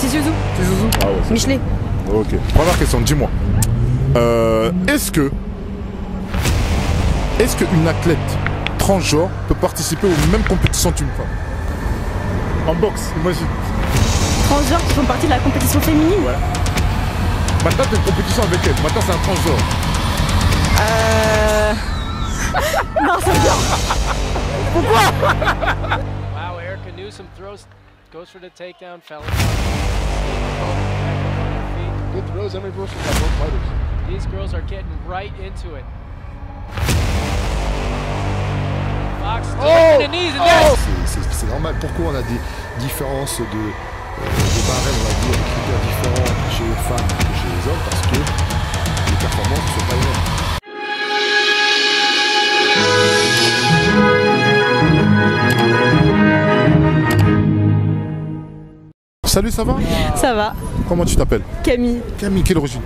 Zouzou. C'est Zouzou. Ah ouais. Michelet. Ok. Première question, dis-moi. Est-ce qu'une athlète transgenre peut participer aux mêmes compétitions qu'une femme? En boxe, imagine. Transgenres qui font partie de la compétition féminine. Ouais. Maintenant, t'as une compétition avec elle. Maintenant, c'est un transgenre. Non, ça me vient. Wow, Erica Newsom goes for the takedown, fell. Good throws, every throws from both fighters. These girls are getting right into it. Fox taking the knees and that's C'est normal. Pourquoi on a des différences de barème, on va dire, des critères différents chez les femmes que chez les hommes? Parce que les performances ne sont pas les mêmes. Salut, ça va? Ça va. Comment tu t'appelles? Camille. Camille, quelle origine?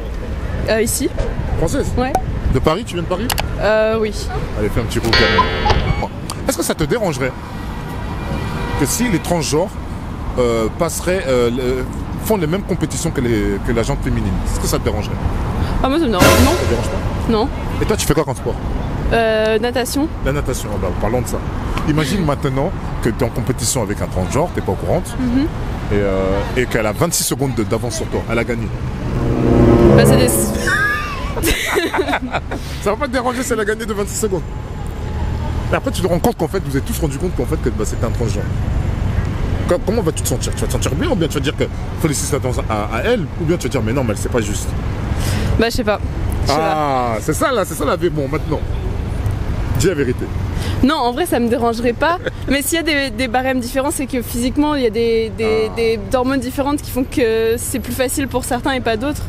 Ici. Française? Ouais. De Paris? Tu viens de Paris? Oui. Allez, fais un petit coup, Camille. Est-ce que ça te dérangerait que si les transgenres font les mêmes compétitions que la gente féminine? Est-ce que ça te dérangerait? Ah, moi ça me dérange. Non. Ça te dérange pas? Non. Et toi, tu fais quoi comme sport? Natation. La natation, ah bah, parlons de ça. Imagine maintenant que tu es en compétition avec un transgenre, t'es pas au courant, et qu'elle a 26 secondes d'avance sur toi. Elle a gagné. Bah, c'est des... Ça va pas te déranger si elle a gagné de 26 secondes. Et après, tu te rends compte qu'en fait, vous êtes tous rendu compte qu'en fait, que c'était un transgenre. Comment vas-tu te sentir? Tu vas te sentir bien ou bien tu vas dire que félicitations à elle, ou bien tu vas dire mais non, mais c'est pas juste? Bah, je sais pas. Ah, c'est ça la vie. Bon, maintenant, dis la vérité. Non, en vrai, ça me dérangerait pas. Mais s'il y a des barèmes différents, c'est que physiquement, il y a des hormones différentes qui font que c'est plus facile pour certains et pas d'autres.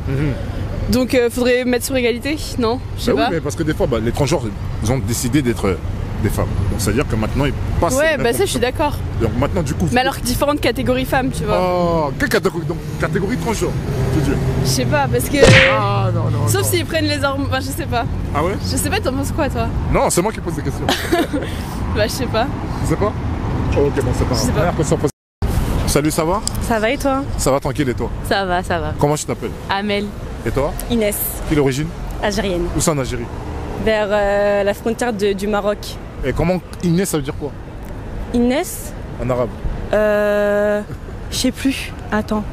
Donc, faudrait mettre sur égalité, non? Je sais pas. Oui, mais parce que des fois, les transgenres, ils ont décidé d'être des femmes. Donc, c'est-à-dire que maintenant, ils passent. Ouais, bah ça, je suis d'accord. Donc, maintenant, du coup. Mais alors que différentes catégories femmes, tu vois. Oh, quelle catégorie? Donc, catégorie transgenre, tu dis? Je sais pas, parce que. Ah, non. Sauf s'ils prennent les hormones. Enfin, je sais pas. Ah ouais? Je sais pas, t'en penses quoi, toi? Non, c'est moi qui pose des questions. Bah, je sais pas. Tu sais pas? Oh, ok, bon, c'est pas grave. Je sais pas. Dernière question. Salut, ça va? Ça va et toi? Ça va tranquille, et toi? Ça va, ça va. Comment tu t'appelles? Amel. Et toi? Inès. Quelle origine? Algérienne. Où ça en Algérie? Vers la frontière du Maroc. Et comment Inès, ça veut dire quoi? Inès? En arabe? Je sais plus. Attends.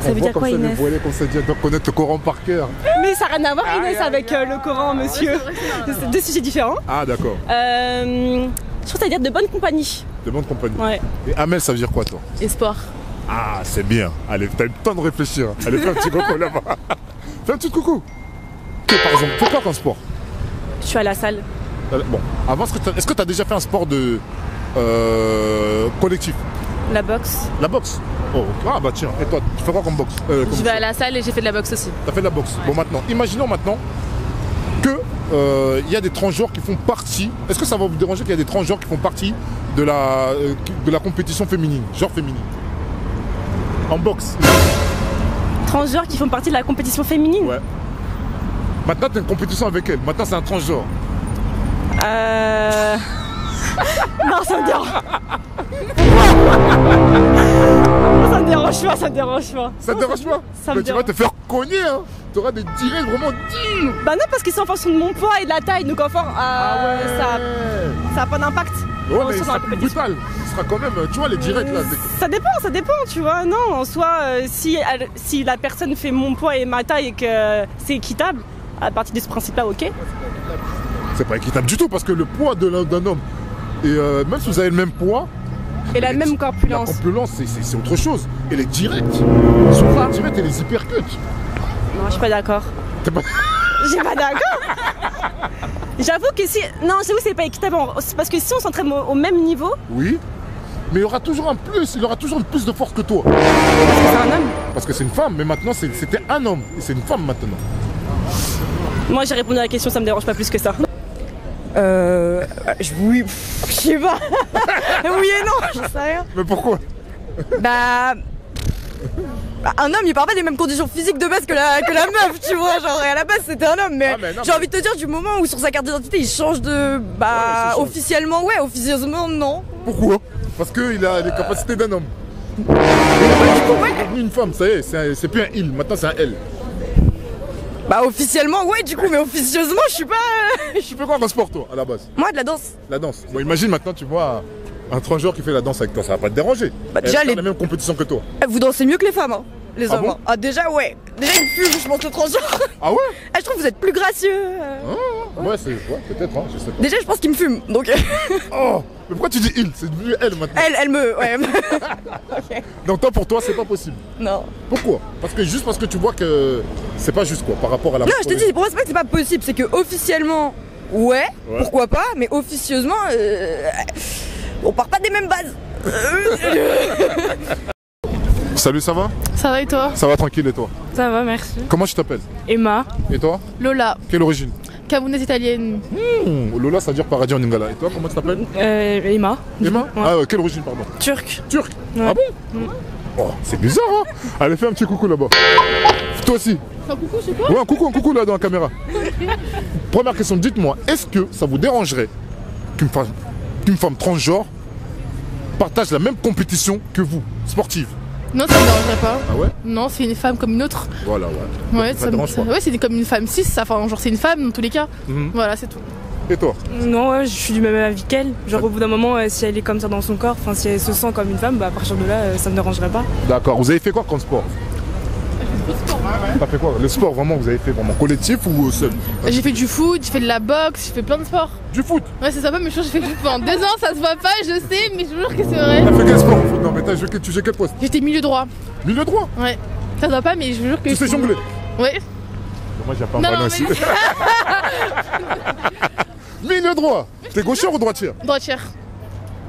Ça veut dire quoi, Inès? Vous voyez comme ça dit, elle doit connaître le Coran par cœur. Mais ça n'a rien à voir, Inès, avec le Coran, monsieur. C'est deux sujets différents. Ah, d'accord. Je trouve que ça veut dire de bonne compagnie. De bonne compagnie. Ouais. Et Amel, ça veut dire quoi, toi? Espoir. Ah, c'est bien. Allez, t'as eu le temps de réfléchir. Allez, fais un petit coucou là-bas. Fais un petit coucou. Ok, par exemple, fais quoi comme sport? Je suis à la salle. Bon, avant, est-ce que t'as déjà fait un sport de collectif? La boxe. La boxe? Oh, ah bah tiens. Et toi, tu fais quoi comme boxe? Je vais à la salle et j'ai fait de la boxe aussi. T'as fait de la boxe. Bon, maintenant, imaginons maintenant que il y a des transgenres qui font partie. Est-ce que ça va vous déranger qu'il y a des transgenres qui font partie de la compétition féminine, genre féminine? En boxe. Transgenres qui font partie de la compétition féminine? Ouais. Maintenant, t'as une compétition avec elle. Maintenant, c'est un transgenre. Non, ça me dérange. Ça me dérange pas, ça me dérange pas. Ça te dérange pas? Ça me Mais tu vas te faire cogner, hein. T'auras des directs vraiment durs. Bah non, parce qu'ils sont en fonction de mon poids et de la taille, donc enfin, ça a pas d'impact. Ouais, mais il sera plus brutal. Il sera quand même, tu vois, les directs là. Ça dépend, tu vois. Non, en soi, si la personne fait mon poids et ma taille et que c'est équitable, à partir de ce principe-là, ok. C'est pas équitable du tout parce que le poids d'un homme, et même si vous avez le même poids, et la même corpulence. La corpulence, c'est autre chose. Et les directs, les directs et les hypercuts. Non, je suis pas d'accord. T'es pas... Je suis pas d'accord. J'avoue que si. Non, j'avoue, c'est pas équitable. C'est parce que si on s'entraîne au même niveau. Oui. Mais il y aura toujours un plus, il aura toujours plus de force que toi. Parce que c'est un homme. Parce que c'est une femme, mais maintenant c'était un homme. Et c'est une femme maintenant. Moi j'ai répondu à la question, ça me dérange pas plus que ça. Oui, je sais pas. Oui et non, j'en sais rien. Mais pourquoi? Bah, un homme il part pas des mêmes conditions physiques de base que la meuf, tu vois, genre à la base c'était un homme, mais, j'ai envie de te dire du moment où sur sa carte d'identité il change de... Bah officiellement ouais, officieusement non. Pourquoi? Parce qu'il a les capacités d'un homme. Tu C'est devenu une femme, ça y est, c'est plus un il, maintenant c'est un elle. Bah officiellement ouais du coup, mais officieusement je suis pas... Tu fais quoi comme sport toi, à la base? Moi de la danse. La danse. Bon, imagine maintenant tu vois un transgenre qui fait la danse avec toi, ça va pas te déranger. Bah, déjà, la même compétition que toi. Vous dansez mieux que les femmes, hein, les hommes. Bon hein. Ah déjà ouais. Déjà il me fume, je pense le transgenre. Ah ouais? Je trouve que vous êtes plus gracieux. Ouais, c'est peut-être, hein, je sais pas. Déjà je pense qu'il me fume, donc... Oh, mais pourquoi tu dis il? C'est devenu elle maintenant. Elle me... Ouais. Okay. Donc toi, pour toi, c'est pas possible. Non. Pourquoi? Juste parce que tu vois que c'est pas juste quoi, par rapport à la... Non, je te dis, pour moi c'est pas que c'est pas possible, c'est que officiellement, ouais, pourquoi pas, mais officieusement, on part pas des mêmes bases. Salut, ça va? Ça va et toi? Ça va tranquille et toi? Ça va, merci. Comment tu t'appelles? Emma. Et toi? Lola, Quelle origine? camerounaise italienne. Lola, ça veut dire paradis en lingala. Et toi, comment tu t'appelles? Emma. Emma? Ouais. Ah, quelle origine, pardon? Turc. Turc? Ouais. Ah bon? Oh, c'est bizarre, hein? Allez, fais un petit coucou là-bas. Toi aussi. Un coucou, c'est quoi? Ouais, un coucou là dans la caméra. Première question, dites-moi, est-ce que ça vous dérangerait qu'une femme transgenre partage la même compétition que vous, sportive? Non, ça me dérangerait pas. Ah ouais? Non, c'est une femme comme une autre. Voilà, ouais. Ouais, Ça te dérange pas? ouais, c'est comme une femme cis, enfin, genre c'est une femme dans tous les cas. Mhm. Voilà, c'est tout. Et toi? Non, ouais, je suis du même avis qu'elle. Genre au bout d'un moment, si elle est comme ça dans son corps, enfin si elle se sent comme une femme, bah à partir de là, ça me dérangerait pas. D'accord, vous avez fait quoi comme sport? T'as fait quoi? Le sport vraiment, vous avez fait vraiment collectif ou seul? J'ai fait du foot, j'ai fait de la boxe, j'ai fait plein de sports. Du foot? Ouais, c'est sympa, mais je trouve que j'ai fait du foot pendant 2 ans, ça se voit pas, je sais, mais je vous jure que c'est vrai. T'as fait quel sport au foot? Non mais tu jouais quel poste? J'étais milieu droit. Milieu droit? Ouais. Ça se voit pas, mais je vous jure que. Tu sais jongler? Ouais. Moi j'ai pas Non, un non, ici. mais... Milieu droit? T'es gauchère ou droitière? Droitière.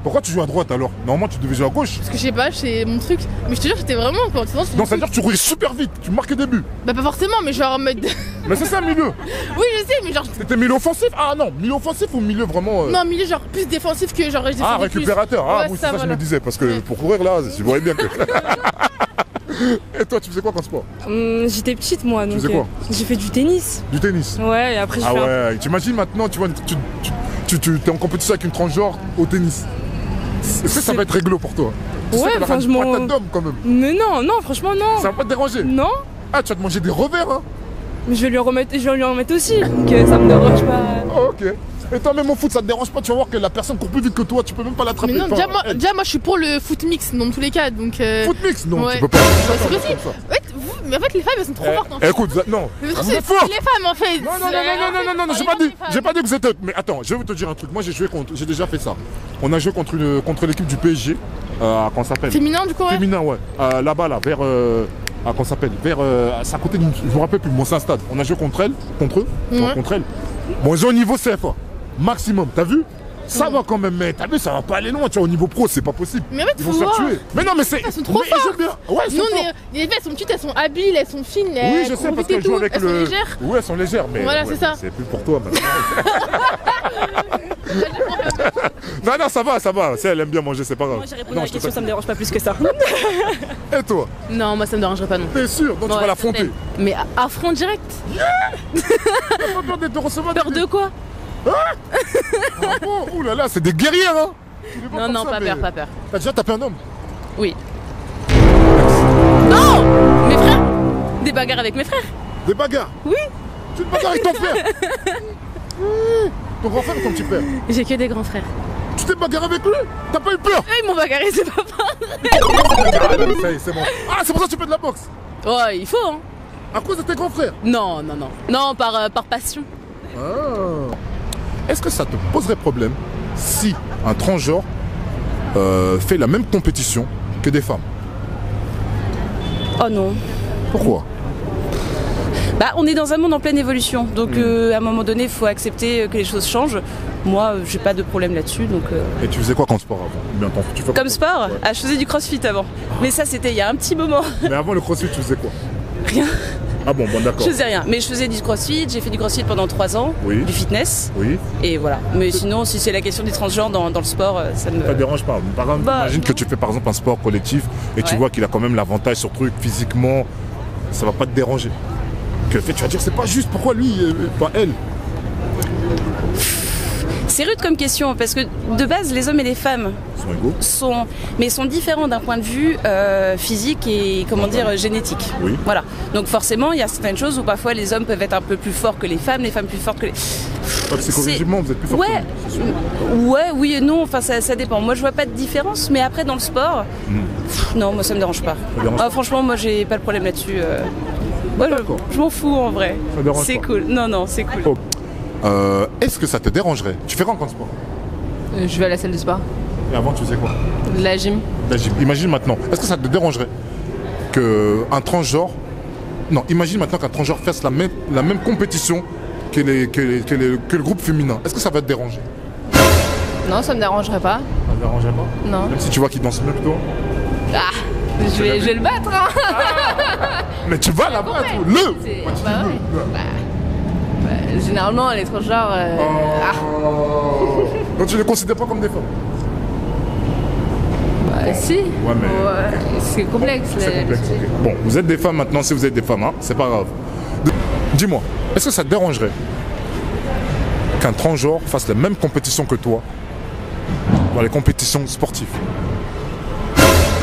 Pourquoi tu joues à droite alors? Normalement tu devais jouer à gauche. Parce que je sais pas, c'est mon truc. Mais je te jure, j'étais vraiment quoi. Non, ça veut dire que tu roulais super vite, tu marquais des buts. Bah, pas forcément, mais genre en mode. Mais c'est ça, milieu. Oui, je sais, mais genre. C'était milieu offensif? Ah non, milieu offensif ou milieu vraiment. Non, milieu genre plus défensif que genre. Ah, récupérateur. Ah, Ouais, oui, c'est ça, je voilà. me disais. Parce que pour courir là, je voyais bien que. Et toi, tu faisais quoi comme sport? J'étais petite moi, donc faisais quoi? j'ai fait du tennis. Du tennis? Ouais, et après j'ai Ah fait ouais, t'imagines maintenant, tu vois, tu es en compétition avec une transgenre au tennis. Est-ce que ça va être réglo pour toi? Tu sais Ouais, qu'elle aura une franchement. patate d'homme quand même. Mais non, franchement non. Ça va pas te déranger? Non, Ah, tu vas te manger des revers, hein? mais je vais lui en remettre aussi, donc ça me dérange pas. Oh, ok. Et toi, même au foot, ça te dérange pas? Tu vas voir que la personne court plus vite que toi, tu peux même pas l'attraper. Mais non, Enfin, déjà, moi je suis pour le foot mix dans tous les cas, donc. Foot mix? Non, Ouais. tu peux pas. Ouais, c'est Comme possible. ça. Ouais, mais en fait, les femmes elles sont trop fortes en fait. Écoute, non. Mais Vous c'est êtes fort. les femmes en fait. Non, j'ai pas dit que vous êtes. Mais attends, je vais te dire un truc. Moi, j'ai déjà fait ça. On a joué contre l'équipe du PSG. Comment ça s'appelle? Féminin du coup, ouais. Féminin, ouais. Là-bas, là, vers. Comment ça s'appelle? Vers. C'est à côté d'une. Je me rappelle plus, mon Saint-Stade. On a joué contre eux. Ouais. Contre elle. Bon, ils ont au niveau CFA. Maximum, t'as vu? Ça va quand même, mais t'as vu, ça va pas aller loin, tu vois, au niveau pro, c'est pas possible. Mais en fait, Ils faut vont se faire voir. tuer. Mais non, mais c'est. Elles sont trop mais ils fortes. jouent bien. Ouais, elles sont Nous, fortes. les filles, elles sont petites, elles sont habiles, elles sont fines, Oui, elles je sais, courent parce vite et qu'elles jouent tout. avec Elles le. sont légères. Oui, elles sont légères, mais. Voilà, ouais, c'est ça. C'est plus pour toi maintenant. Non, ça va. Si elle aime bien manger, c'est pas grave. Moi j'ai répondu Non, à la je te question, taquine. ça me dérange pas plus que ça. Et toi? Non, moi ça me dérangerait pas non. T'es sûr? Donc tu vas l'affronter. Mais à front direct. T'as pas peur de te recevoir? Peur de quoi? Ah bon? Ouh là là, c'est des guerrières, hein? Tu les vois Non, comme ça, pas mais- peur, pas peur. T'as déjà tapé un homme? Oui. Non! Mes frères! Des bagarres avec mes frères. Des bagarres? Oui. Tu te bagarres avec ton frère? Ton grand frère ou ton petit frère? J'ai que des grands frères. Tu t'es bagarré avec lui? T'as pas eu peur? Eux, ils m'ont bagarré, c'est pas pareil. Ça y est, c'est bon. Ah, c'est pour ça que tu fais de la boxe? Ouais, il faut, hein. À cause de tes grands frères? Non. Non, par passion. Ah. Est-ce que ça te poserait problème si un transgenre fait la même compétition que des femmes? Oh non. Pourquoi? Bah, on est dans un monde en pleine évolution, donc à un moment donné, il faut accepter que les choses changent. Moi, j'ai pas de problème là-dessus, donc. Et tu faisais quoi comme sport avant? Ou bien tu fais Comme sport, Ouais. ah, je faisais du crossfit avant. Mais ça, c'était il y a un petit moment. Mais avant le crossfit, tu faisais quoi? Rien. Ah bon, d'accord. Je faisais rien. Mais je faisais du crossfit, j'ai fait du crossfit pendant 3 ans, Oui. du fitness, Oui. et voilà. Mais sinon, si c'est la question des transgenres dans le sport, ça me. Ça te dérange pas? Par exemple, Bah, imagine que tu fais par exemple un sport collectif et tu Ouais. vois qu'il a quand même l'avantage sur truc physiquement, ça va pas te déranger. Que le fait, tu vas dire c'est pas juste, pourquoi lui, pas elle? c'est rude comme question parce que de base les hommes et les femmes sont égaux, sont différents d'un point de vue physique et comment dire génétique. Oui. Voilà. Donc forcément il y a certaines choses où parfois les hommes peuvent être un peu plus forts que les femmes plus fortes que les. Psychologiquement vous êtes plus fort. Ouais. Ouais, oui et non. Enfin ça dépend. Moi je vois pas de différence, mais après dans le sport, non moi ça me dérange pas. Franchement moi j'ai pas de problème là-dessus. Moi je m'en fous en vrai. C'est cool. Non c'est cool. Oh. Est-ce que ça te dérangerait? Tu fais quoi en sport? Je vais à la salle de sport. Et avant tu faisais quoi? De la gym. Imagine maintenant, est-ce que ça te dérangerait qu'un transgenre... Non, imagine maintenant qu'un transgenre fasse la même compétition que le groupe féminin. Est-ce que ça va te déranger? Non, ça me dérangerait pas. Ça te dérangerait pas? Non. Même si tu vois qu'il danse mieux que toi? Ah, je vais le battre, hein. Mais tu vas la battre, généralement, les transgenres... Donc tu les considères pas comme des femmes? Si. Ouais, mais... c'est complexe. C'est complexe. Okay. Bon, vous êtes des femmes maintenant, si vous êtes des femmes, hein, c'est pas grave. Dis-moi, est-ce que ça te dérangerait qu'un transgenre fasse la même compétition que toi dans les compétitions sportives?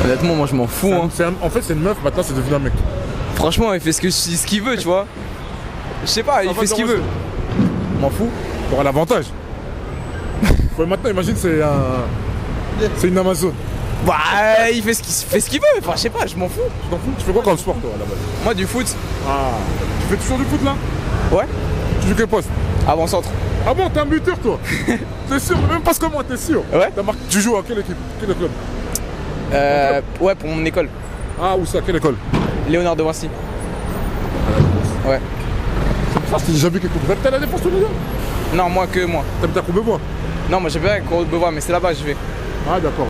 Honnêtement, moi je m'en fous. En fait, c'est une meuf, maintenant c'est devenu un mec. Franchement, il fait ce qu'il veut, tu vois. Je sais pas, il fait ce qu'il veut. M'en fous. T'auras l'avantage. Maintenant, imagine, c'est une Amazon. Bah, il fait ce qu'il veut. Enfin, je sais pas, je m'en fous. Tu t'en fous? Tu fais quoi comme sport, toi, à la base? Moi, du foot. Ah. Tu fais toujours du foot, là? Ouais. Tu joues quel poste? Avant-centre. Ah bon, t'es un buteur, toi? T'es sûr? Même pas comme moi, t'es sûr? Ouais. Tu joues à quelle équipe? Quel club? Ouais, pour mon école. Ah, où ça? Quelle école? Léonard de Vinci. Ouais. Ah, j'ai déjà vu quelque chose. Vous habitez à la Défense tous les deux? Non, moi. T'habites à Courbevoie? Non, moi j'habite à Courbevoie, mais c'est là-bas que je vais. Ah, d'accord.